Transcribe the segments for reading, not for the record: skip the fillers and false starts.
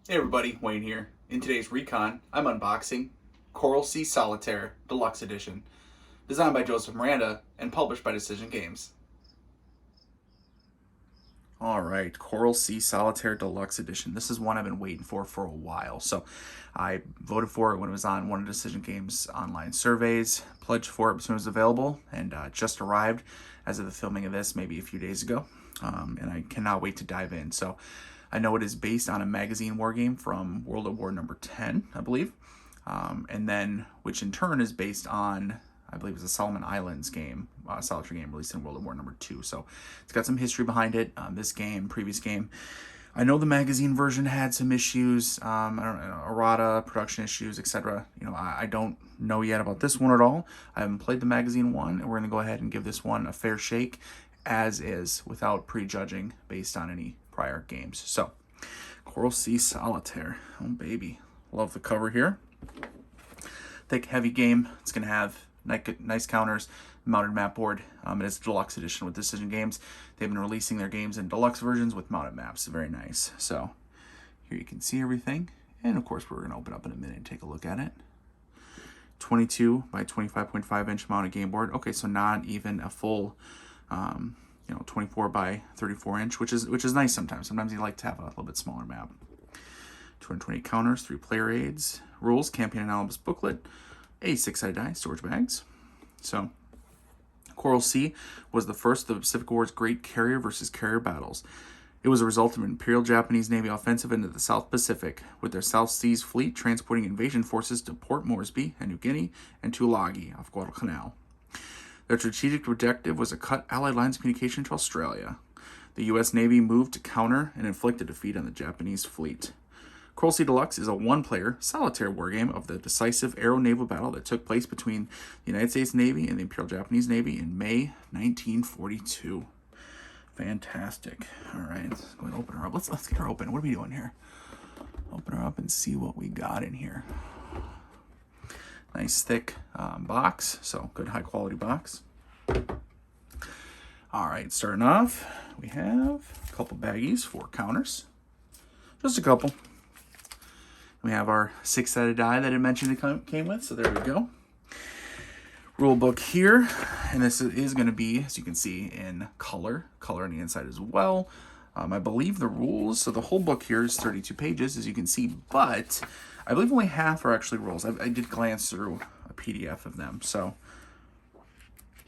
Hey everybody, Wayne here. In today's Recon, I'm unboxing Coral Sea Solitaire Deluxe Edition, designed by Joseph Miranda and published by Decision Games. All right, Coral Sea Solitaire Deluxe Edition. This is one I've been waiting for a while. So I voted for it when it was on one of Decision Games' online surveys, pledged for it as soon as available, and just arrived as of the filming of this maybe a few days ago. And I cannot wait to dive in. So I know it is based on a magazine war game from World at War number 10, I believe. And then, which in turn is based on, I believe it was a Solomon Islands game, solitaire game released in World at War number 2. So it's got some history behind it. This game, previous game, I know the magazine version had some issues, I don't know, errata, production issues, etc. I don't know yet about this one at all. I haven't played the magazine one, and we're going to go ahead and give this one a fair shake as is without prejudging based on any prior games. So, Coral Sea Solitaire. Oh, baby. Love the cover here. Thick, heavy game. It's going to have nice counters, mounted map board. It is a deluxe edition with Decision Games. They've been releasing their games in deluxe versions with mounted maps. Very nice. So, here you can see everything. And, of course, we're going to open up in a minute and take a look at it. 22 by 25.5 inch mounted game board. Okay, so not even a full 24 by 34 inch, which is nice sometimes. Sometimes you like to have a little bit smaller map. 220 counters, 3 player aids, rules, campaign analysis booklet, a 6-sided die, storage bags. So, Coral Sea was the first of the Pacific War's great carrier versus carrier battles. It was a result of an Imperial Japanese Navy offensive into the South Pacific, with their South Seas fleet transporting invasion forces to Port Moresby and New Guinea and Tulagi off Guadalcanal. Their strategic objective was to cut Allied lines of communication to Australia. The U.S. Navy moved to counter and inflict a defeat on the Japanese fleet. Coral Sea Deluxe is a one-player, solitaire wargame of the decisive aero-naval battle that took place between the United States Navy and the Imperial Japanese Navy in May 1942. Fantastic. All right, let's go and open her up. Let's get her open. What are we doing here? Open her up and see what we got in here. Nice thick box, so good high quality box. All right, starting off, we have a couple baggies, 4 counters, just a couple. We have our 6-sided die that I mentioned it came with, so there we go. Rule book here, and this is going to be, as you can see, in color on the inside as well. I believe the rules, so the whole book here is 32 pages, as you can see, but I believe only half are actually rules. I did glance through a PDF of them, so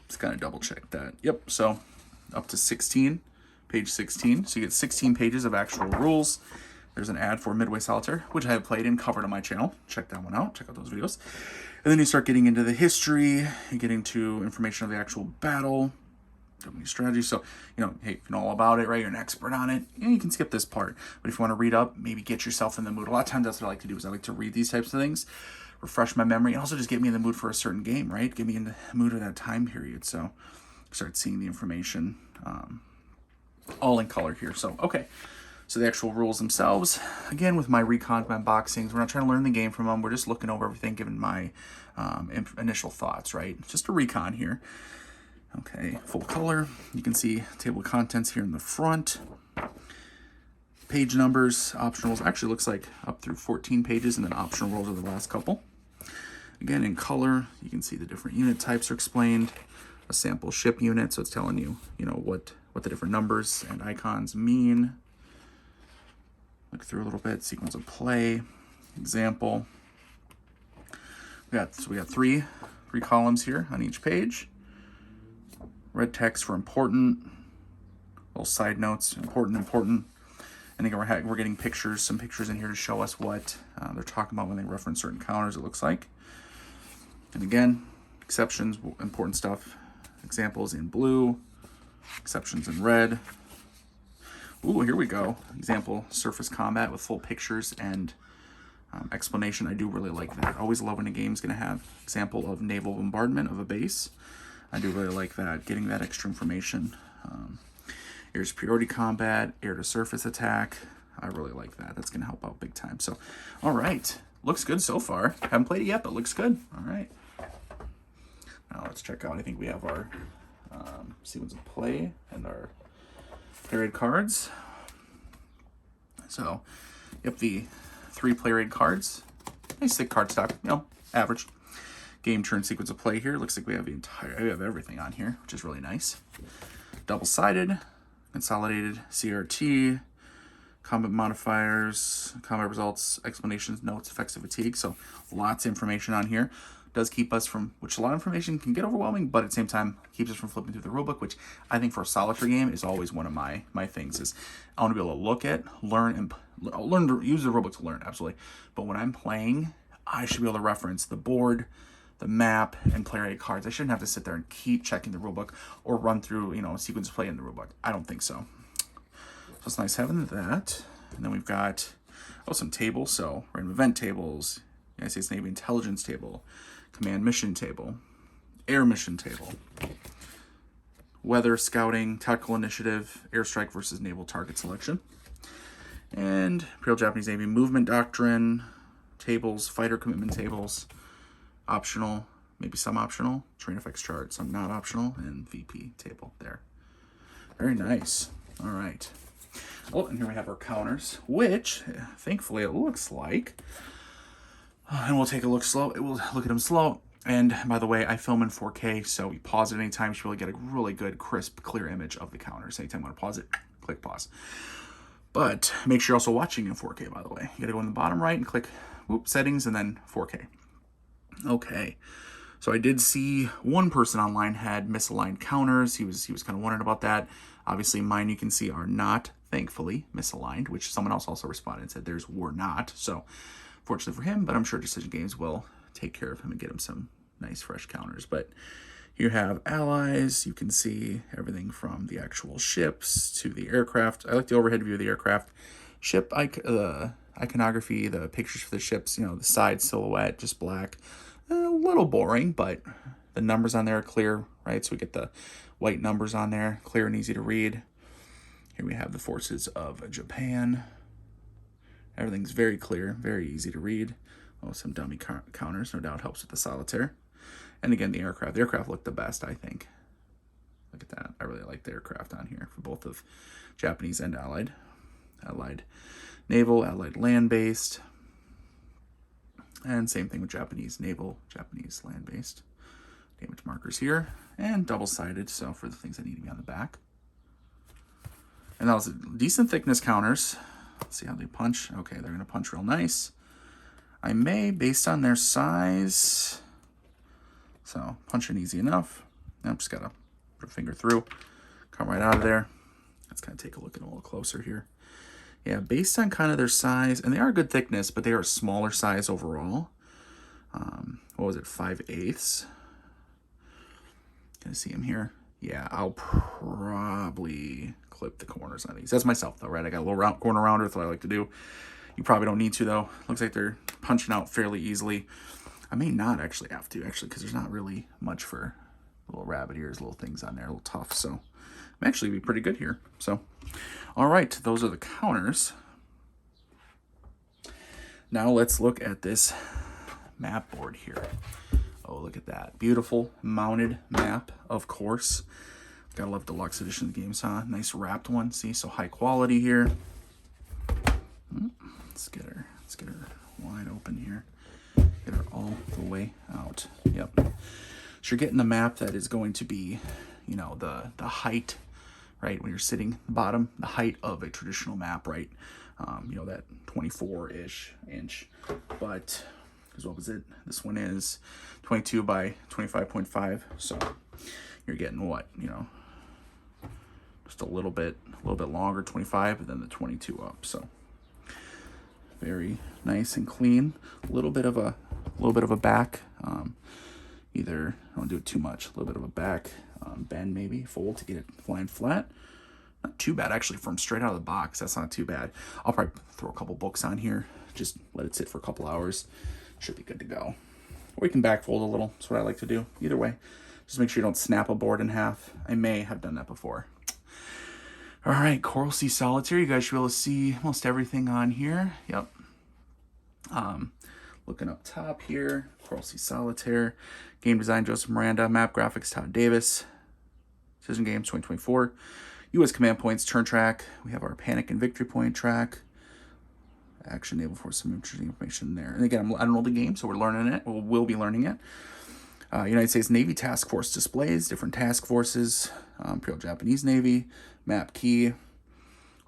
just kind of double check that. Yep, so up to 16, page 16. So you get 16 pages of actual rules. There's an ad for Midway Solitaire, which I have played and covered on my channel. Check that one out. Check out those videos. And then you start getting into the history, and getting to information of the actual battle, strategy. So, hey, if you know all about it, right, you're an expert on it, you can skip this part. But if you want to read up, maybe get yourself in the mood. A lot of times that's what I like to do, is I like to read these types of things, refresh my memory, and also just get me in the mood for a certain game, right? Get me in the mood of that time period. So start seeing the information all in color here. So, okay. So the actual rules themselves, again, with my recons, my unboxings, we're not trying to learn the game from them. We're just looking over everything, giving my initial thoughts, right? Just a recon here. Okay, full color. You can see table of contents here in the front. Page numbers, optionals. Actually looks like up through 14 pages, and then optional rules are the last couple. Again, in color, you can see the different unit types are explained. A sample ship unit, so it's telling you, what the different numbers and icons mean. Look through a little bit. Sequence of play, example. We got three columns here on each page. Red text for important. Little side notes, important. And again, we're getting pictures, some pictures in here to show us what they're talking about when they reference certain counters, it looks like. And again, exceptions, important stuff. Examples in blue, exceptions in red. Ooh, here we go. Example, surface combat with full pictures and explanation. I do really like that. I always love when a game's going to have example of naval bombardment of a base. I do really like that, getting that extra information. Here's priority combat, air-to-surface attack. I really like that. That's going to help out big time. So, all right. Looks good so far. Haven't played it yet, but looks good. All right. Now let's check out. I think we have our sequence of play and our paired cards. So, yep, the 3 player aid cards. Nice thick card stock, you know, average. Game turn sequence of play here. Looks like we have everything on here, which is really nice. Double-sided, consolidated CRT, combat modifiers, combat results, explanations, notes, effects of fatigue. So lots of information on here. Does keep us from, which a lot of information can get overwhelming, but at the same time keeps us from flipping through the rulebook, which I think for a solitaire game is always one of my things. Is I want to be able to look at, learn, and learn to use the rulebook to learn, absolutely. But when I'm playing, I should be able to reference the board, the map, and player aid cards. I shouldn't have to sit there and keep checking the rulebook or run through, you know, a sequence of play in the rulebook. I don't think so. So it's nice having that. And then we've got some tables. So random event tables, United States Navy intelligence table, command mission table, air mission table, weather scouting, tactical initiative, airstrike versus naval target selection, and Imperial Japanese Navy movement doctrine tables, fighter commitment tables, optional, maybe some optional, terrain effects chart, some not optional, and VP table there. Very nice. All right. Oh, and here we have our counters, which thankfully it looks like. And we'll take a look slow. We'll look at them slow. And by the way, I film in 4K, so we pause at any time. You should really get a really good, crisp, clear image of the counters. Anytime you want to pause it, click pause. But make sure you're also watching in 4K, by the way. You got to go in the bottom right and click settings and then 4K. Okay. So I did see one person online had misaligned counters. He was kind of wondering about that. Obviously, mine you can see are not, thankfully, misaligned, which someone else also responded and said theirs were not. So fortunately for him, but I'm sure Decision Games will take care of him and get him some nice fresh counters. But you have allies. You can see everything from the actual ships to the aircraft. I like the overhead view of the aircraft. Ship iconography, the pictures for the ships, you know, the side silhouette, just black. A little boring, but the numbers on there are clear, right? So we get the white numbers on there, clear and easy to read. Here we have the forces of Japan. Everything's very clear, very easy to read. Oh, some dummy counters, no doubt helps with the solitaire. And again, the aircraft. The aircraft looked the best, I think. Look at that. I really like the aircraft on here for both of Japanese and Allied. Allied naval, Allied land-based. And same thing with Japanese naval, Japanese land-based. Damage markers here. And double-sided, so for the things that need to be on the back. And that was decent thickness counters. Let's see how they punch. Okay, they're going to punch real nice. I may, based on their size, so punching easy enough. Now I'm just got to put a finger through, come right out of there. Let's kind of take a look at them a little closer here. Yeah, based on kind of their size, and they are good thickness, but they are a smaller size overall. What was it, 5/8? Can I see them here? Yeah, I'll probably clip the corners on these. That's myself though, right? I got a little corner rounder. That's what I like to do. You probably don't need to though. Looks like they're punching out fairly easily. I may not actually have to, because there's not really much for little rabbit ears, little things on there, a little tough. So I'm actually be pretty good here. So, all right, those are the counters. Now let's look at this map board here. Oh, look at that. Beautiful mounted map, of course. Gotta love deluxe edition games, huh? Nice wrapped one. See, so high quality here. Let's get her wide open here. Get her all the way out. Yep. So you're getting the map that is going to be, you know, the height, right? When you're sitting at the bottom, the height of a traditional map, right? You know, that 24-ish inch. But, because what was it? This one is 22 by 25.5. So you're getting what, you know, just a little bit longer, 25, and then the 22 up. So very nice and clean. A little bit of a back. Either I don't do it too much. A little bit of a back bend, maybe fold to get it flying flat. Not too bad actually from straight out of the box. That's not too bad. I'll probably throw a couple books on here. Just let it sit for a couple hours. Should be good to go. Or you can back fold a little. That's what I like to do. Either way, just make sure you don't snap a board in half. I may have done that before. All right, Coral Sea Solitaire. You guys should be able to see almost everything on here. Yep. Looking up top here, Coral Sea Solitaire. Game design, Joseph Miranda. Map graphics, Todd Davis. Decision Games 2024. U.S. Command Points, turn track. We have our Panic and Victory Point track. Action Naval Force, some interesting information there. And again, I don't know the game, so we're learning it. We'll be learning it. United States Navy Task Force displays, different task forces, Imperial Japanese Navy, map key.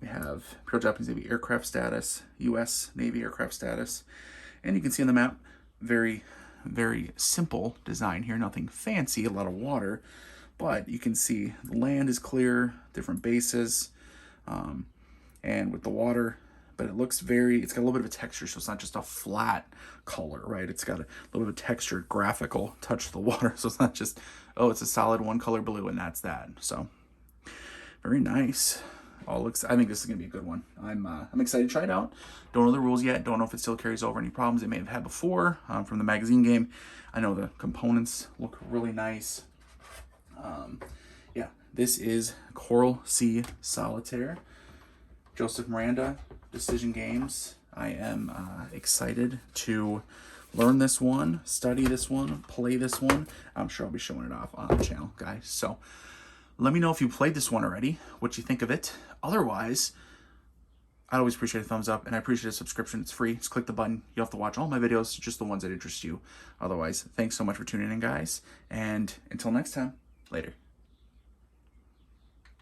We have Imperial Japanese Navy aircraft status, U.S. Navy aircraft status. And you can see on the map, very, very simple design here, nothing fancy, a lot of water. But you can see the land is clear, different bases, and with the water, but it looks it's got a little bit of a texture, so it's not just a flat color, right? It's got a little bit of textured graphical touch to the water, so it's not just, oh, it's a solid one color blue and that's that. So very nice. I think this is gonna be a good one. I'm excited to try it out. Don't know the rules yet. Don't know if it still carries over any problems it may have had before from the magazine game. I know the components look really nice. Yeah, this is Coral Sea Solitaire. Joseph Miranda, Decision Games. I am excited to learn this one, study this one, play this one. I'm sure I'll be showing it off on the channel, guys. So let me know if you played this one already, what you think of it. Otherwise, I'd always appreciate a thumbs up, and I appreciate a subscription. It's free. Just click the button. You don't have to watch all my videos, just the ones that interest you. Otherwise, thanks so much for tuning in, guys. And until next time, later.